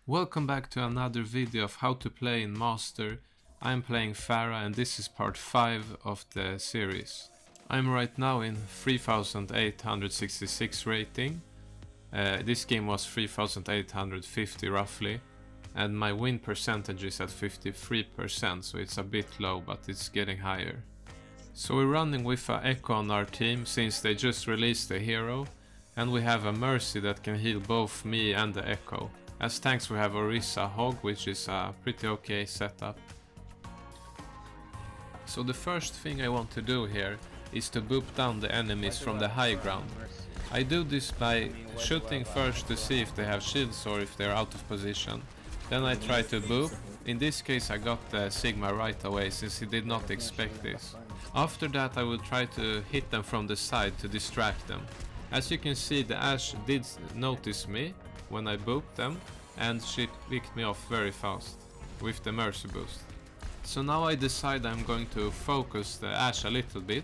Welcome back to another video of how to play in Master. I'm playing Pharah and this is part 5 of the series. I'm right now in 3866 rating. This game was 3850 roughly, and my win percentage is at 53%, so it's a bit low but it's getting higher. So we're running with a Echo on our team since they just released the hero, and we have a Mercy that can heal both me and the Echo. As tanks we have Orisa Hog, which is a pretty okay setup. So the first thing I want to do here is to boop down the enemies from the high ground. I do this by shooting first to see if they have shields or if they're out of position. Then I try to boop. In this case I got the Sigma right away since he did not expect this. After that I will try to hit them from the side to distract them. As you can see, the Ashe did notice me when I booped them, and she picked me off very fast with the Mercy boost. So now I decide I'm going to focus the Ashe a little bit,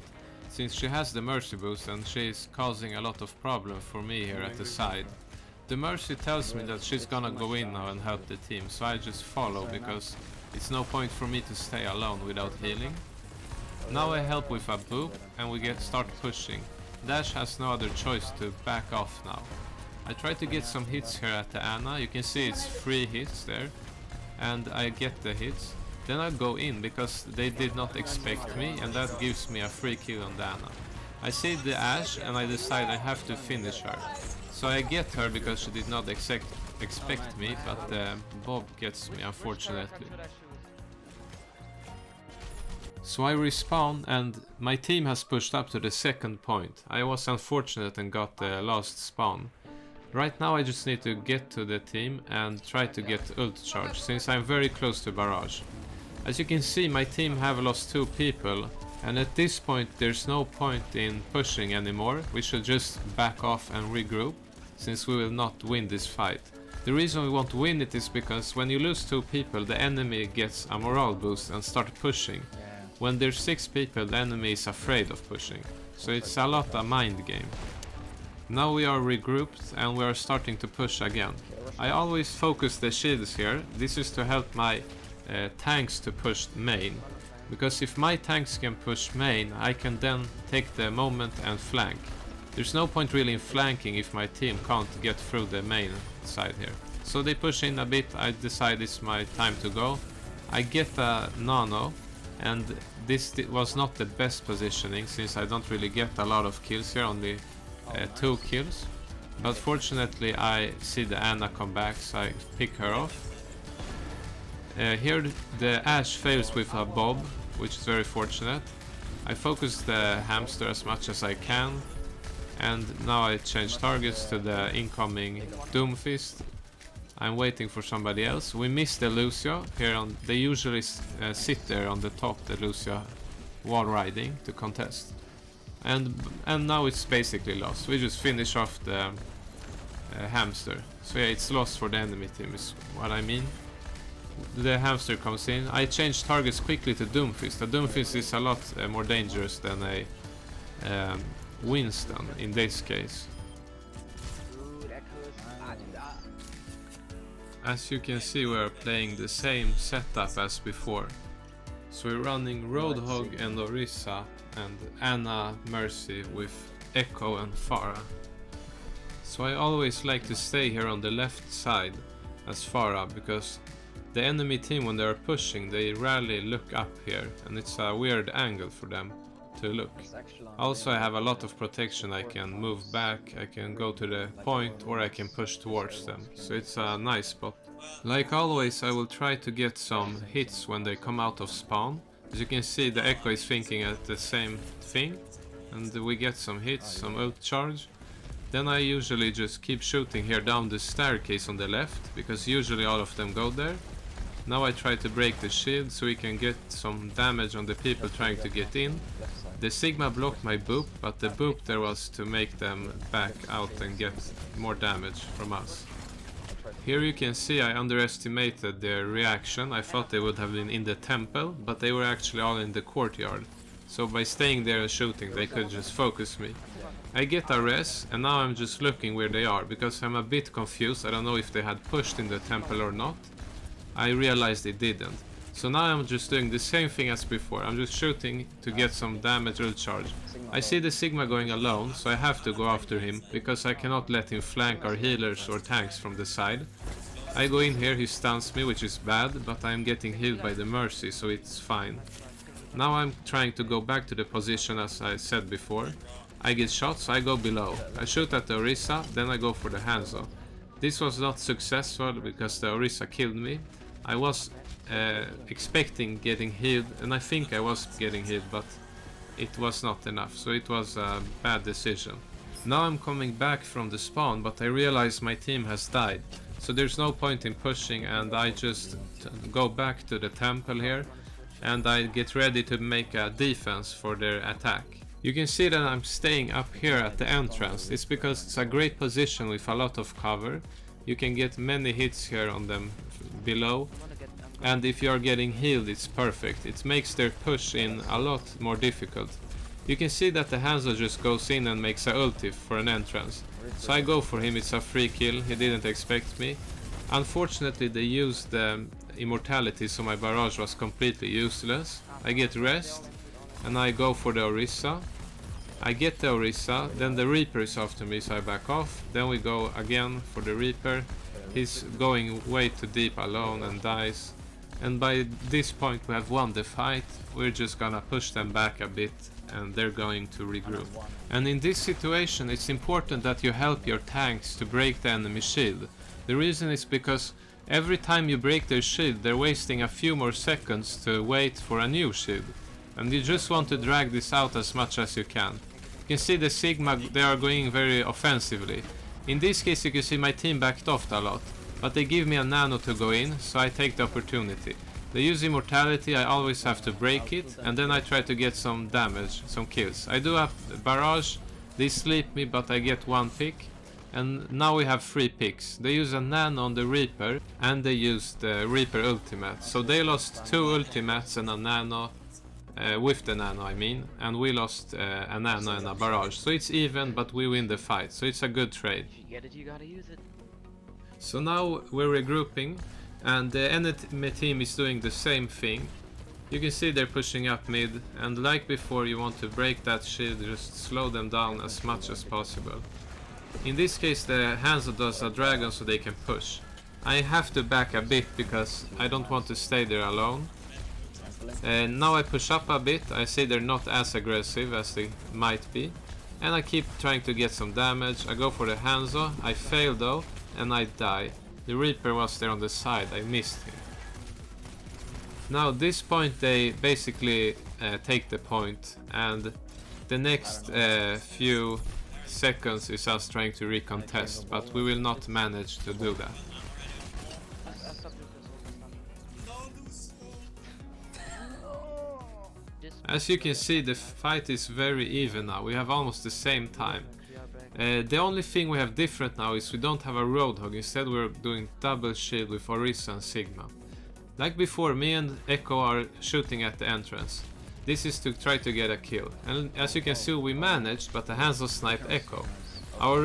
since she has the Mercy boost and she is causing a lot of problem for me here at the side. The Mercy tells me that she's gonna go in now and help the team, so I just follow because it's no point for me to stay alone without healing. Now I help with a boop and we start pushing. Dash has no other choice to back off now. I try to get some hits here at the Ana. You can see it's 3 hits there, and I get the hits. Then I go in because they did not expect me, and that gives me a free kill on the Ana. I see the Ashe and I decide I have to finish her. So I get her because she did not expect me, but Bob gets me unfortunately. So I respawn and my team has pushed up to the second point. I was unfortunate and got the last spawn. Right now I just need to get to the team and try to get ult charge, since I'm very close to barrage. As you can see, my team have lost 2 people, and at this point there's no point in pushing anymore. We should just back off and regroup, since we will not win this fight. The reason we want to win it is because when you lose 2 people, the enemy gets a morale boost and start pushing. When there's 6 people, the enemy is afraid of pushing, so it's a lot a mind game. Now we are regrouped and we are starting to push again. I always focus the shields here. This is to help my tanks to push main. Because if my tanks can push main, I can then take the moment and flank. There's no point really in flanking if my team can't get through the main side here. So they push in a bit, I decide it's my time to go. I get a nano, and this was not the best positioning since I don't really get a lot of kills here, only 2 kills, but fortunately I see the Ana come back, so I pick her off. Here the Ashe fails with a Bob, which is very fortunate. I focus the hamster as much as I can, and now I change targets to the incoming Doomfist. I'm waiting for somebody else. We miss the Lucio here on. They usually sit there on the top, the Lucio wall riding to contest. And now it's basically lost. We just finish off the hamster. So yeah, it's lost for the enemy team is what I mean. The hamster comes in. I change targets quickly to Doomfist. The Doomfist is a lot more dangerous than a Winston in this case. As you can see, we are playing the same setup as before. So we're running Roadhog and Orisa and Ana Mercy with Echo and Pharah. So I always like to stay here on the left side as Pharah, because the enemy team, when they are pushing, they rarely look up here, and it's a weird angle for them to look. Also I have a lot of protection. I can move back, I can go to the point, or I can push towards them, so it's a nice spot. Like always, I will try to get some hits when they come out of spawn. As you can see, the Echo is thinking at the same thing, and we get some hits, some ult charge. Then I usually just keep shooting here down the staircase on the left, because usually all of them go there. Now I try to break the shield so we can get some damage on the people trying to get in. The Sigma blocked my boop, but the boop there was to make them back out and get more damage from us. Here you can see I underestimated their reaction. I thought they would have been in the temple, but they were actually all in the courtyard. So by staying there and shooting, they could just focus me. I get a res, and now I'm just looking where they are, because I'm a bit confused. I don't know if they had pushed in the temple or not. I realized they didn't. So now I'm just doing the same thing as before. I'm just shooting to get some damage or charge. I see the Sigma going alone, so I have to go after him, because I cannot let him flank our healers or tanks from the side. I go in here, he stuns me, which is bad, but I'm getting healed by the Mercy, so it's fine. Now I'm trying to go back to the position as I said before. I get shot, so I go below. I shoot at the Orisa, then I go for the Hanzo. This was not successful because the Orisa killed me. I was expecting getting healed, and I think I was getting healed, but it was not enough, so it was a bad decision. Now I'm coming back from the spawn, but I realize my team has died, so there's no point in pushing, and I just go back to the temple here, and I get ready to make a defense for their attack. You can see that I'm staying up here at the entrance. It's because it's a great position with a lot of cover. You can get many hits here on them below, and if you are getting healed, it's perfect. It makes their push in a lot more difficult. You can see that the Hanzo just goes in and makes a ulti for an entrance. So I go for him, it's a free kill, he didn't expect me. Unfortunately they used immortality, so my barrage was completely useless. I get rest, and I go for the Orisa. I get the Orisa, then the Reaper is after me, so I back off. Then we go again for the Reaper. He's going way too deep alone and dies. And by this point we have won the fight. We're just gonna push them back a bit, and they're going to regroup. And in this situation it's important that you help your tanks to break the enemy shield. The reason is because every time you break their shield, they're wasting a few more seconds to wait for a new shield. And you just want to drag this out as much as you can. You can see the Sigma, they are going very offensively. In this case you can see my team backed off a lot, but they give me a nano to go in, so I take the opportunity. They use immortality, I always have to break it, and then I try to get some damage, some kills. I do have barrage, they sleep me, but I get one pick. And now we have 3 picks. They use a nano on the Reaper, and they use the Reaper ultimate. So they lost 2 ultimates and a nano, with the nano I mean, and we lost a nano and a barrage. So it's even, but we win the fight, so it's a good trade. If you get it, you gotta use it. So now we're regrouping, and the enemy team is doing the same thing. You can see they're pushing up mid, and like before you want to break that shield, just slow them down as much as possible. In this case the Hanzo does a dragon so they can push. I have to back a bit because I don't want to stay there alone. And now I push up a bit, I see they're not as aggressive as they might be. And I keep trying to get some damage. I go for the Hanzo, I fail though, and I die. The Reaper was there on the side, I missed him. Now at this point they basically take the point, and the next few seconds is us trying to recontest, but we will not manage to do that. As you can see, the fight is very even now. We have almost the same time. The only thing we have different now is we don't have a Roadhog. Instead we're doing double shield with Orisa and Sigma. Like before, me and Echo are shooting at the entrance. This is to try to get a kill. And as you can see, we managed, but the Hanzo sniped Echo. Our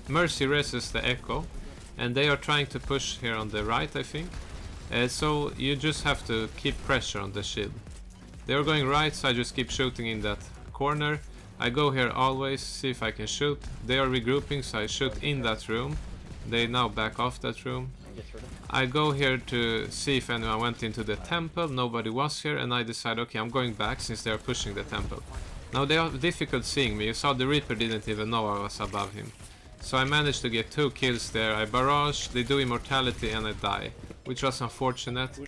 Mercy reses the Echo, and they are trying to push here on the right, I think. So you just have to keep pressure on the shield. They are going right, so I just keep shooting in that corner. I go here always, see if I can shoot. They are regrouping, so I shoot in that room. They now back off that room. I go here to see if anyone went into the temple. Nobody was here, and I decide, okay, I'm going back since they are pushing the temple. Now they are difficult seeing me. You saw the Reaper didn't even know I was above him. So I managed to get 2 kills there. I barrage, they do immortality, and I die, which was unfortunate.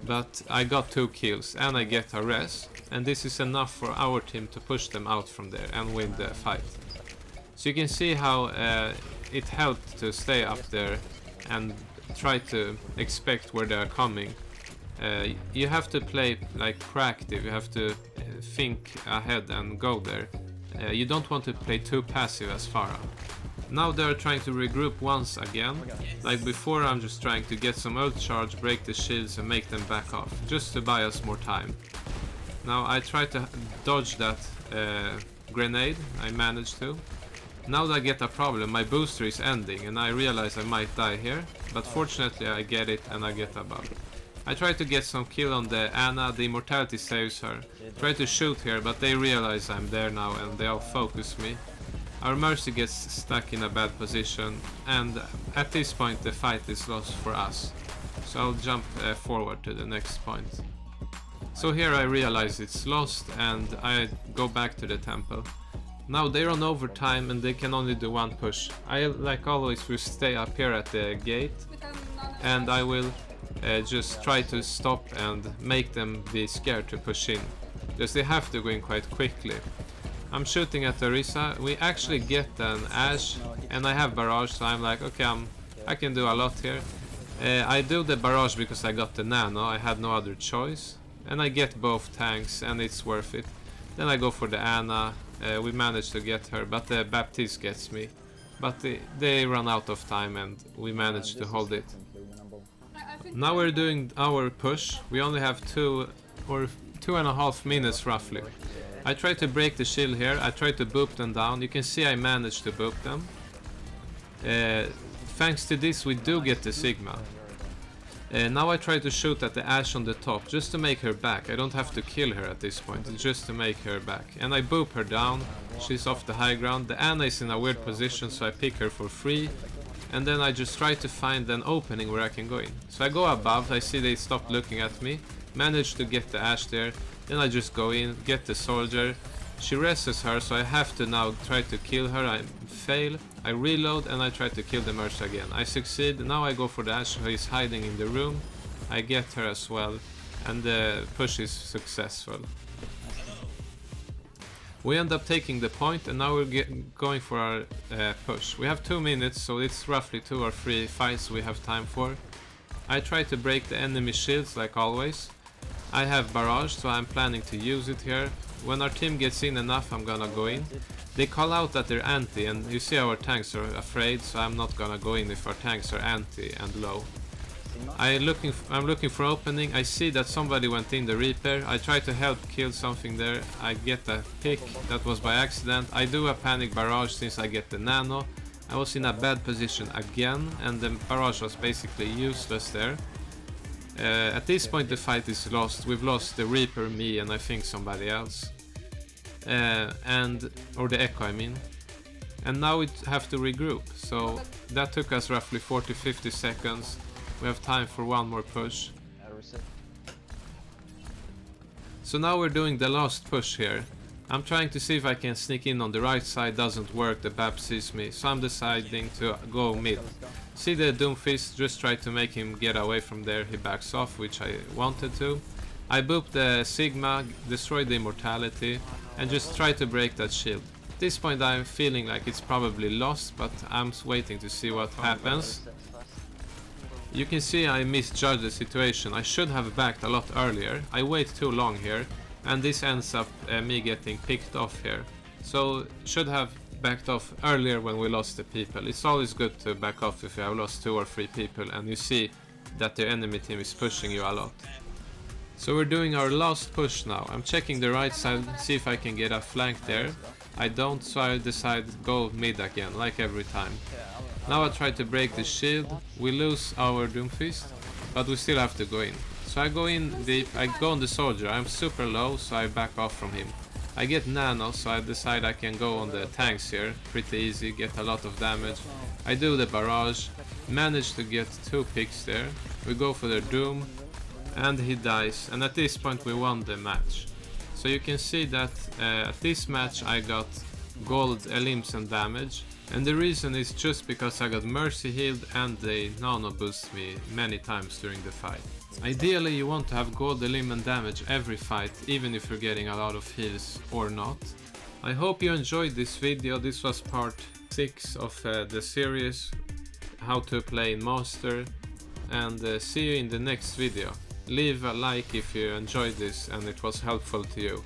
But I got 2 kills and I get a res, and this is enough for our team to push them out from there and win the fight. So you can see how it helped to stay up there and try to expect where they are coming. You have to play like proactive, you have to think ahead and go there. You don't want to play too passive as Pharah. Now they are trying to regroup once again. Like before, I'm just trying to get some ult charge, break the shields and make them back off, just to buy us more time. Now I try to dodge that grenade, I managed to. Now that I get a problem, my booster is ending and I realize I might die here, but fortunately I get it and I get a buff. I try to get some kill on the Anna, the immortality saves her. Try to shoot here, but they realize I'm there now and they all focus me. Our Mercy gets stuck in a bad position, and at this point the fight is lost for us. So I'll jump forward to the next point. So here I realize it's lost and I go back to the temple. Now they're on overtime and they can only do one push. I, like always, will stay up here at the gate and I will just try to stop and make them be scared to push in, because they have to go in quite quickly. I'm shooting at Orisa. We actually get an Ashe and I have barrage, so I'm like, okay, I can do a lot here. I do the barrage because I got the nano, I had no other choice, and I get both tanks and it's worth it. Then I go for the Anna. We managed to get her, but the Baptiste gets me. But they run out of time and we managed to hold it. Now we're doing our push. We only have 2.5 minutes roughly. I try to break the shield here. I try to boop them down. You can see I managed to boop them. Thanks to this we do get the Sigma. Now I try to shoot at the Ashe on the top, just to make her back. I don't have to kill her at this point, it's just to make her back. And I boop her down, she's off the high ground. The Anna is in a weird position, so I pick her for free. And then I just try to find an opening where I can go in. So I go above, I see they stopped looking at me. Manage to get the Ashe there. Then I just go in, get the soldier. She rests her, so I have to now try to kill her. I fail, I reload and I try to kill the Mercy again. I succeed. Now I go for the Ashe who is hiding in the room. I get her as well and the push is successful. We end up taking the point and now we're going for our push. We have 2 minutes, so it's roughly 2 or 3 fights we have time for. I try to break the enemy shields like always. I have barrage, so I'm planning to use it here. When our team gets in enough, I'm gonna go in. They call out that they're anti, and you see our tanks are afraid, so I'm not gonna go in if our tanks are anti and low. I'm looking for opening. I see that somebody went in the Reaper. I try to help kill something there. I get a pick that was by accident. I do a panic barrage since I get the nano. I was in a bad position again, and the barrage was basically useless there. At this point the fight is lost. We've lost the Reaper, me and I think somebody else. Or the Echo I mean. And now we have to regroup. So that took us roughly 40-50 seconds. We have time for one more push. So now we're doing the last push here. I'm trying to see if I can sneak in on the right side. Doesn't work, the Bap sees me. So I'm deciding to go mid. See the Doomfist, just try to make him get away from there. He backs off, which I wanted to. I boop the Sigma, destroy the immortality, and just try to break that shield. At this point I'm feeling like it's probably lost, but I'm waiting to see what happens. You can see I misjudged the situation. I should have backed a lot earlier. I wait too long here, and this ends up me getting picked off here. So should have backed off earlier when we lost the people. It's always good to back off if you have lost 2 or 3 people and you see that the enemy team is pushing you a lot. So we're doing our last push now. I'm checking the right side, see if I can get a flank there. I don't, so I decide go mid again, like every time. Now I try to break the shield. We lose our Doomfist, but we still have to go in. So I go in deep, I go on the soldier. I'm super low, so I back off from him. I get nano, so I decide I can go on the tanks here. Pretty easy, get a lot of damage. I do the barrage, manage to get 2 picks there. We go for the Doom, and he dies. And at this point we won the match. So you can see that at this match I got gold elims and damage. And the reason is just because I got Mercy healed and they nano boost me many times during the fight. Ideally you want to have gold elim and damage every fight, even if you're getting a lot of heals or not. I hope you enjoyed this video. This was part 6 of the series how to play in Master, and see you in the next video. Leave a like if you enjoyed this and it was helpful to you.